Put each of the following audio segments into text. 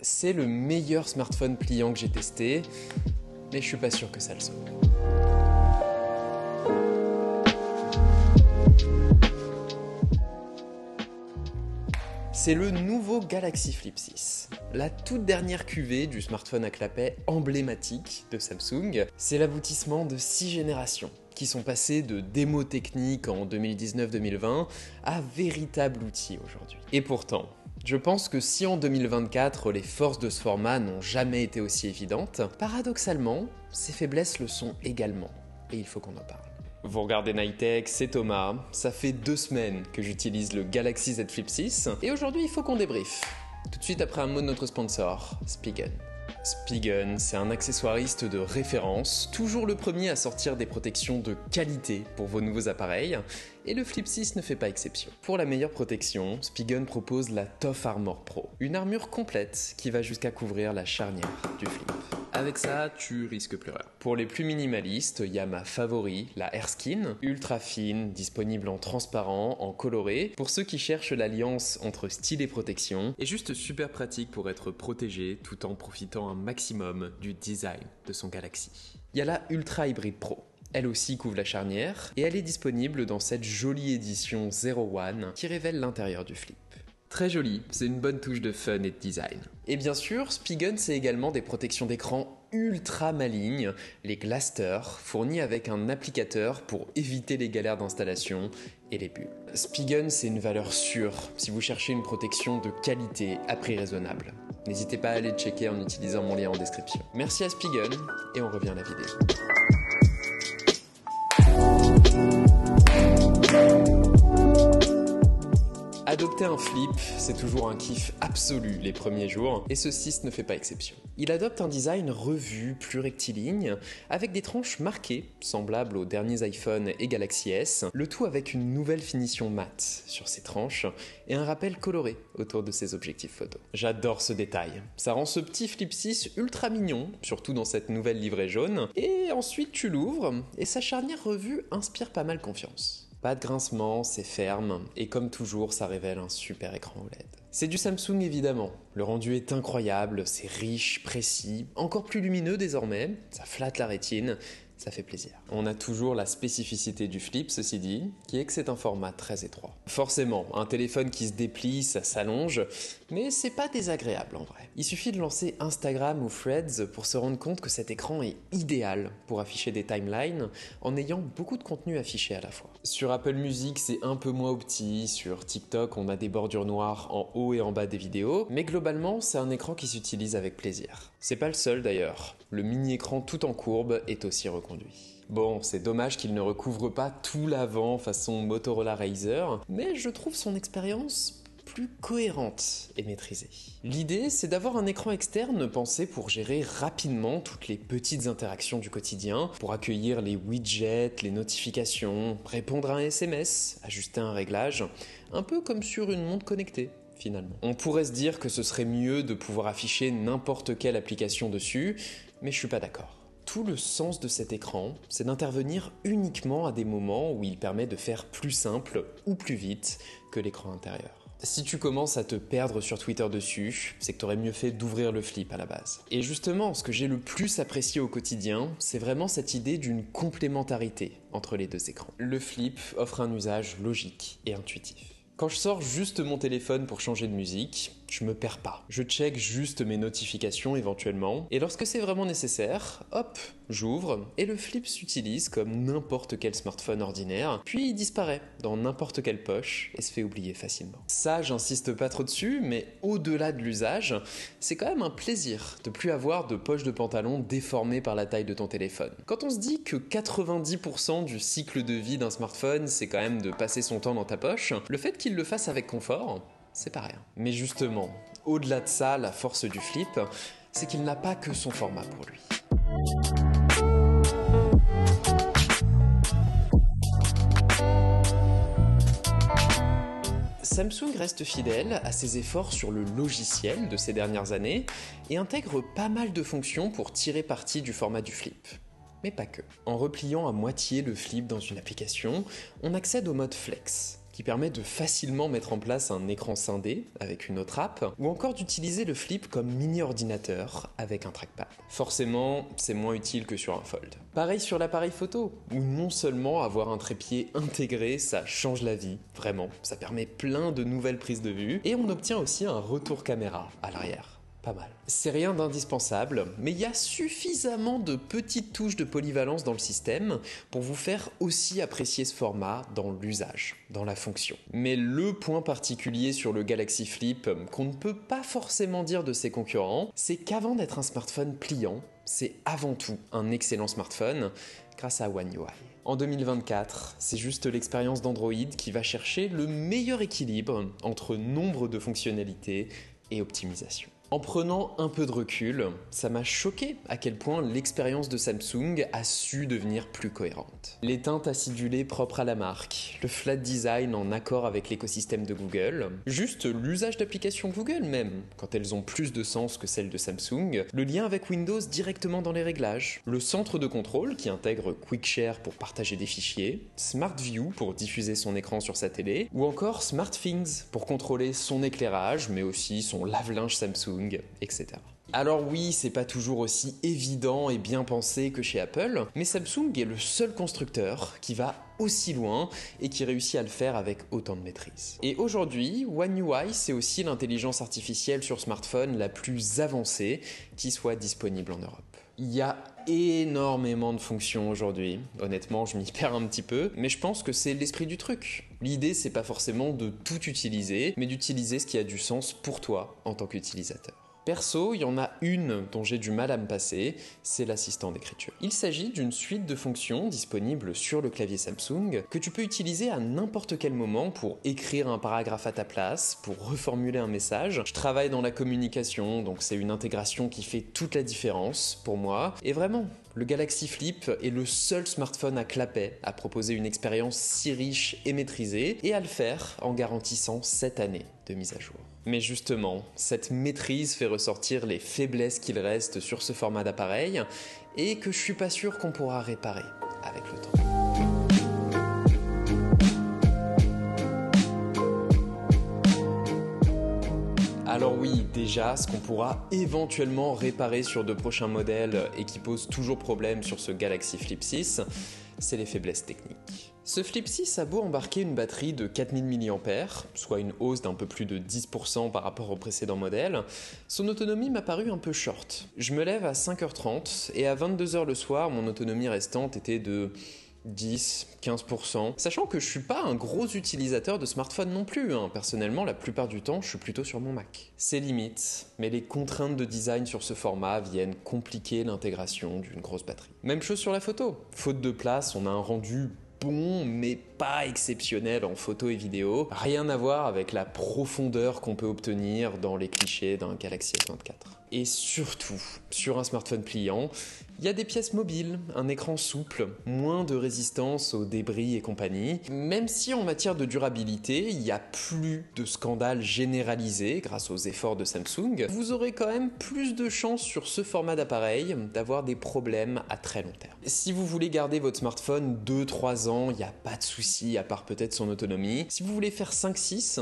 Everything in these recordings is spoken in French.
C'est le meilleur smartphone pliant que j'ai testé, mais je suis pas sûr que ça le soit. C'est le nouveau Galaxy Flip 6, la toute dernière cuvée du smartphone à clapet emblématique de Samsung. C'est l'aboutissement de 6 générations qui sont passées de démos techniques en 2019-2020 à véritable outil aujourd'hui. Et pourtant, je pense que si en 2024 les forces de ce format n'ont jamais été aussi évidentes, paradoxalement, ses faiblesses le sont également, et il faut qu'on en parle. Vous regardez Nightech, c'est Thomas, ça fait 2 semaines que j'utilise le Galaxy Z Flip 6, et aujourd'hui il faut qu'on débriefe. Tout de suite après un mot de notre sponsor, Spigen. Spigen, c'est un accessoiriste de référence, toujours le premier à sortir des protections de qualité pour vos nouveaux appareils, et le Flip 6 ne fait pas exception. Pour la meilleure protection, Spigen propose la Tough Armor Pro, une armure complète qui va jusqu'à couvrir la charnière du Flip. Avec ça, tu risques plus rien. Pour les plus minimalistes, il y a ma favori, la Airskin, ultra fine, disponible en transparent, en coloré, pour ceux qui cherchent l'alliance entre style et protection, et juste super pratique pour être protégé tout en profitant un maximum du design de son Galaxy. Il y a la Ultra Hybrid Pro. Elle aussi couvre la charnière, et elle est disponible dans cette jolie édition 01 qui révèle l'intérieur du Flip. Très joli, c'est une bonne touche de fun et de design. Et bien sûr, Spigen c'est également des protections d'écran ultra malignes, les Glaster, fournis avec un applicateur pour éviter les galères d'installation et les bulles. Spigen c'est une valeur sûre si vous cherchez une protection de qualité à prix raisonnable. N'hésitez pas à aller checker en utilisant mon lien en description. Merci à Spigen et on revient à la vidéo. Adopter un flip, c'est toujours un kiff absolu les premiers jours, et ce 6 ne fait pas exception. Il adopte un design revu, plus rectiligne, avec des tranches marquées, semblables aux derniers iPhone et Galaxy S, le tout avec une nouvelle finition mate sur ses tranches, et un rappel coloré autour de ses objectifs photo. J'adore ce détail, ça rend ce petit Flip 6 ultra mignon, surtout dans cette nouvelle livrée jaune, et ensuite tu l'ouvres, et sa charnière revue inspire pas mal confiance. Pas de grincement, c'est ferme, et comme toujours, ça révèle un super écran OLED. C'est du Samsung évidemment, le rendu est incroyable, c'est riche, précis, encore plus lumineux désormais, ça flatte la rétine, ça fait plaisir. On a toujours la spécificité du Flip, ceci dit, qui est que c'est un format très étroit. Forcément, un téléphone qui se déplie, ça s'allonge, mais c'est pas désagréable en vrai. Il suffit de lancer Instagram ou Threads pour se rendre compte que cet écran est idéal pour afficher des timelines en ayant beaucoup de contenu affiché à la fois. Sur Apple Music, c'est un peu moins opti, sur TikTok, on a des bordures noires en haut et en bas des vidéos, mais globalement, c'est un écran qui s'utilise avec plaisir. C'est pas le seul d'ailleurs, le mini-écran tout en courbe est aussi reconduit. Bon, c'est dommage qu'il ne recouvre pas tout l'avant façon Motorola Razr, mais je trouve son expérience plus cohérente et maîtrisée. L'idée, c'est d'avoir un écran externe pensé pour gérer rapidement toutes les petites interactions du quotidien, pour accueillir les widgets, les notifications, répondre à un SMS, ajuster un réglage, un peu comme sur une montre connectée. Finalement. On pourrait se dire que ce serait mieux de pouvoir afficher n'importe quelle application dessus, mais je suis pas d'accord. Tout le sens de cet écran, c'est d'intervenir uniquement à des moments où il permet de faire plus simple ou plus vite que l'écran intérieur. Si tu commences à te perdre sur Twitter dessus, c'est que t'aurais mieux fait d'ouvrir le Flip à la base. Et justement, ce que j'ai le plus apprécié au quotidien, c'est vraiment cette idée d'une complémentarité entre les deux écrans. Le Flip offre un usage logique et intuitif. Quand je sors juste mon téléphone pour changer de musique, je me perds pas. Je check juste mes notifications éventuellement, et lorsque c'est vraiment nécessaire, hop, j'ouvre, et le Flip s'utilise comme n'importe quel smartphone ordinaire, puis il disparaît dans n'importe quelle poche et se fait oublier facilement. Ça, j'insiste pas trop dessus, mais au-delà de l'usage, c'est quand même un plaisir de plus avoir de poche de pantalon déformée par la taille de ton téléphone. Quand on se dit que 90% du cycle de vie d'un smartphone, c'est quand même de passer son temps dans ta poche, le fait qu'il le fasse avec confort, c'est pas rien. Mais justement, au-delà de ça, la force du Flip, c'est qu'il n'a pas que son format pour lui. Samsung reste fidèle à ses efforts sur le logiciel de ces dernières années et intègre pas mal de fonctions pour tirer parti du format du Flip. Mais pas que. En repliant à moitié le Flip dans une application, on accède au mode Flex, qui permet de facilement mettre en place un écran scindé avec une autre app, ou encore d'utiliser le Flip comme mini-ordinateur avec un trackpad. Forcément, c'est moins utile que sur un Fold. Pareil sur l'appareil photo, où non seulement avoir un trépied intégré, ça change la vie, vraiment, ça permet plein de nouvelles prises de vue, et on obtient aussi un retour caméra à l'arrière. Pas mal. C'est rien d'indispensable, mais il y a suffisamment de petites touches de polyvalence dans le système pour vous faire aussi apprécier ce format dans l'usage, dans la fonction. Mais le point particulier sur le Galaxy Flip qu'on ne peut pas forcément dire de ses concurrents, c'est qu'avant d'être un smartphone pliant, c'est avant tout un excellent smartphone grâce à One UI. En 2024, c'est juste l'expérience d'Android qui va chercher le meilleur équilibre entre nombre de fonctionnalités et optimisation. En prenant un peu de recul, ça m'a choqué à quel point l'expérience de Samsung a su devenir plus cohérente. Les teintes acidulées propres à la marque, le flat design en accord avec l'écosystème de Google, juste l'usage d'applications Google même, quand elles ont plus de sens que celles de Samsung, le lien avec Windows directement dans les réglages, le centre de contrôle qui intègre Quick Share pour partager des fichiers, Smart View pour diffuser son écran sur sa télé, ou encore SmartThings pour contrôler son éclairage, mais aussi son lave-linge Samsung, etc. Alors oui, c'est pas toujours aussi évident et bien pensé que chez Apple, mais Samsung est le seul constructeur qui va aussi loin et qui réussit à le faire avec autant de maîtrise. Et aujourd'hui, One UI, c'est aussi l'intelligence artificielle sur smartphone la plus avancée qui soit disponible en Europe. Il y a énormément de fonctions aujourd'hui. Honnêtement, je m'y perds un petit peu, mais je pense que c'est l'esprit du truc. L'idée, c'est pas forcément de tout utiliser, mais d'utiliser ce qui a du sens pour toi en tant qu'utilisateur. Perso, il y en a une dont j'ai du mal à me passer, c'est l'assistant d'écriture. Il s'agit d'une suite de fonctions disponibles sur le clavier Samsung que tu peux utiliser à n'importe quel moment pour écrire un paragraphe à ta place, pour reformuler un message. Je travaille dans la communication, donc c'est une intégration qui fait toute la différence pour moi. Et vraiment, le Galaxy Flip est le seul smartphone à clapet à proposer une expérience si riche et maîtrisée, et à le faire en garantissant 7 années de mise à jour. Mais justement, cette maîtrise fait ressortir les faiblesses qu'il reste sur ce format d'appareil et que je suis pas sûr qu'on pourra réparer avec le temps. Alors oui, déjà, ce qu'on pourra éventuellement réparer sur de prochains modèles et qui pose toujours problème sur ce Galaxy Flip 6, c'est les faiblesses techniques. Ce Flip 6 a beau embarquer une batterie de 4000 mAh, soit une hausse d'un peu plus de 10% par rapport au précédent modèle, son autonomie m'a paru un peu short. Je me lève à 5h30 et à 22h le soir, mon autonomie restante était de 10-15%, sachant que je suis pas un gros utilisateur de smartphone non plus, Personnellement, la plupart du temps, je suis plutôt sur mon Mac. C'est limite, mais les contraintes de design sur ce format viennent compliquer l'intégration d'une grosse batterie. Même chose sur la photo. Faute de place, on a un rendu bon, mais pas exceptionnel en photo et vidéo. Rien à voir avec la profondeur qu'on peut obtenir dans les clichés d'un Galaxy S24. Et surtout, sur un smartphone pliant, il y a des pièces mobiles, un écran souple, moins de résistance aux débris et compagnie. Même si en matière de durabilité, il n'y a plus de scandales généralisés grâce aux efforts de Samsung, vous aurez quand même plus de chances sur ce format d'appareil d'avoir des problèmes à très long terme. Si vous voulez garder votre smartphone 2-3 ans, il n'y a pas de souci à part peut-être son autonomie. Si vous voulez faire 5-6,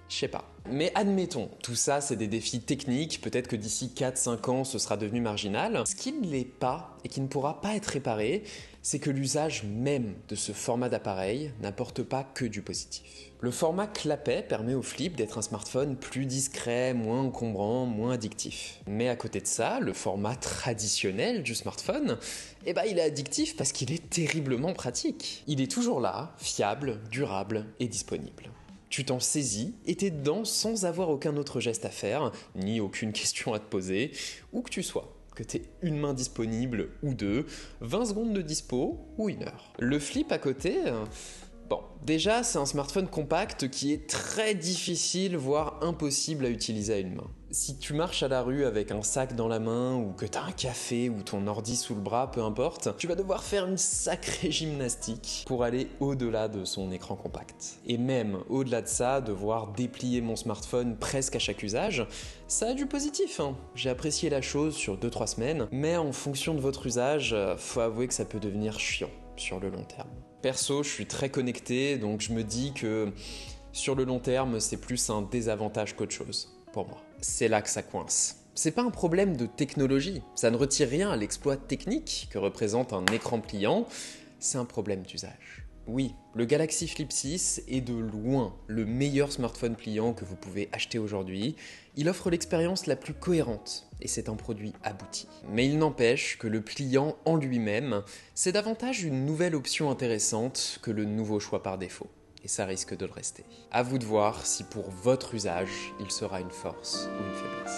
je sais pas. Mais admettons, tout ça c'est des défis techniques, peut-être que d'ici 4-5 ans ce sera devenu marginal. Ce qui ne l'est pas et qui ne pourra pas être réparé, c'est que l'usage même de ce format d'appareil n'apporte pas que du positif. Le format clapet permet au Flip d'être un smartphone plus discret, moins encombrant, moins addictif. Mais à côté de ça, le format traditionnel du smartphone, il est addictif parce qu'il est terriblement pratique. Il est toujours là, fiable, durable et disponible. Tu t'en saisis et t'es dedans sans avoir aucun autre geste à faire, ni aucune question à te poser, où que tu sois. Que t'aies une main disponible ou deux, 20 secondes de dispo ou 1 heure. Le Flip à côté, déjà c'est un smartphone compact qui est très difficile, voire impossible à utiliser à une main. Si tu marches à la rue avec un sac dans la main ou que t'as un café ou ton ordi sous le bras, peu importe, tu vas devoir faire une sacrée gymnastique pour aller au-delà de son écran compact. Et même au-delà de ça, devoir déplier mon smartphone presque à chaque usage, ça a du positif. J'ai apprécié la chose sur 2-3 semaines, mais en fonction de votre usage, faut avouer que ça peut devenir chiant sur le long terme. Perso, je suis très connecté, donc je me dis que sur le long terme, c'est plus un désavantage qu'autre chose, pour moi. C'est là que ça coince. C'est pas un problème de technologie, ça ne retire rien à l'exploit technique que représente un écran pliant, c'est un problème d'usage. Oui, le Galaxy Flip 6 est de loin le meilleur smartphone pliant que vous pouvez acheter aujourd'hui. Il offre l'expérience la plus cohérente et c'est un produit abouti. Mais il n'empêche que le pliant en lui-même, c'est davantage une nouvelle option intéressante que le nouveau choix par défaut. Et ça risque de le rester. À vous de voir si pour votre usage, il sera une force ou une faiblesse.